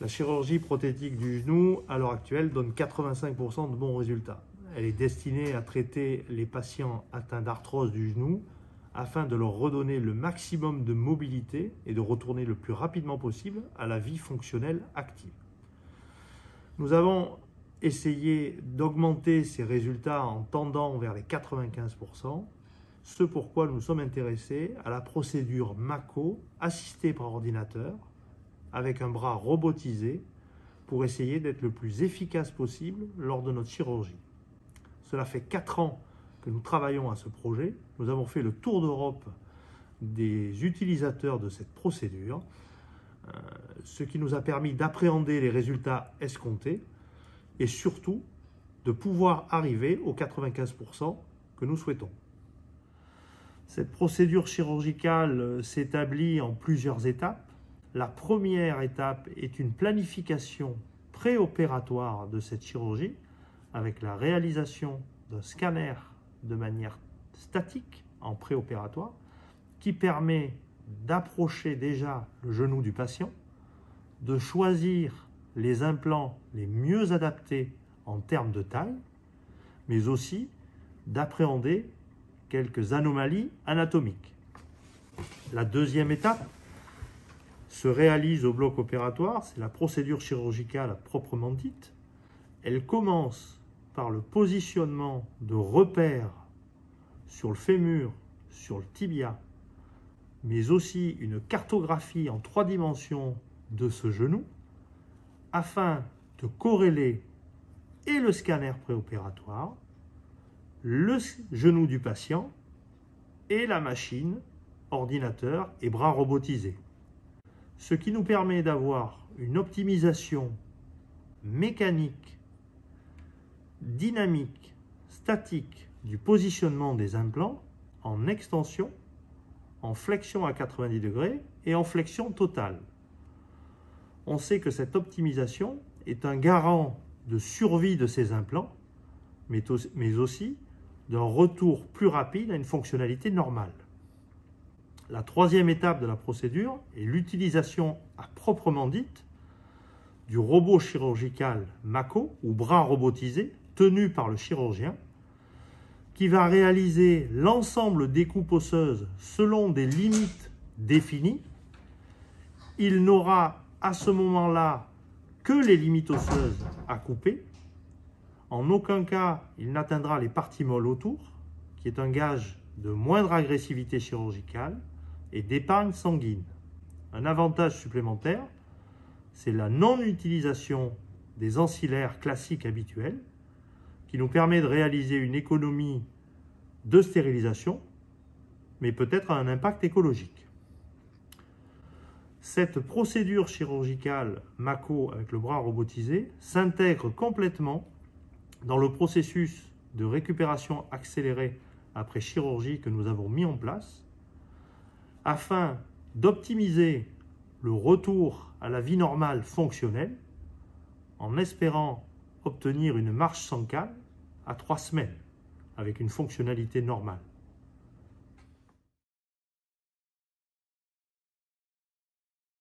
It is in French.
La chirurgie prothétique du genou, à l'heure actuelle, donne 85% de bons résultats. Elle est destinée à traiter les patients atteints d'arthrose du genou afin de leur redonner le maximum de mobilité et de retourner le plus rapidement possible à la vie fonctionnelle active. Nous avons essayé d'augmenter ces résultats en tendant vers les 95%, ce pourquoi nous sommes intéressés à la procédure Mako assistée par ordinateur avec un bras robotisé pour essayer d'être le plus efficace possible lors de notre chirurgie. Cela fait 4 ans que nous travaillons à ce projet. Nous avons fait le tour d'Europe des utilisateurs de cette procédure, ce qui nous a permis d'appréhender les résultats escomptés et surtout de pouvoir arriver aux 95% que nous souhaitons. Cette procédure chirurgicale s'établit en plusieurs étapes. La première étape est une planification préopératoire de cette chirurgie avec la réalisation d'un scanner de manière statique en préopératoire qui permet d'approcher déjà le genou du patient, de choisir les implants les mieux adaptés en termes de taille, mais aussi d'appréhender quelques anomalies anatomiques. La deuxième étape se réalise au bloc opératoire, c'est la procédure chirurgicale proprement dite. Elle commence par le positionnement de repères sur le fémur, sur le tibia, mais aussi une cartographie en 3 dimensions de ce genou, afin de corréler et le scanner préopératoire, le genou du patient et la machine, ordinateur et bras robotisés. Ce qui nous permet d'avoir une optimisation mécanique, dynamique, statique du positionnement des implants en extension, en flexion à 90 degrés et en flexion totale. On sait que cette optimisation est un garant de survie de ces implants, mais aussi d'un retour plus rapide à une fonctionnalité normale. La troisième étape de la procédure est l'utilisation à proprement dite du robot chirurgical Mako ou bras robotisé tenu par le chirurgien qui va réaliser l'ensemble des coupes osseuses selon des limites définies. Il n'aura à ce moment-là que les limites osseuses à couper. En aucun cas, il n'atteindra les parties molles autour, qui est un gage de moindre agressivité chirurgicale et d'épargne sanguine. Un avantage supplémentaire, c'est la non-utilisation des ancillaires classiques habituels, qui nous permet de réaliser une économie de stérilisation, mais peut-être un impact écologique. Cette procédure chirurgicale Mako avec le bras robotisé s'intègre complètement dans le processus de récupération accélérée après chirurgie que nous avons mis en place afin d'optimiser le retour à la vie normale fonctionnelle en espérant obtenir une marche sans câble à 3 semaines avec une fonctionnalité normale.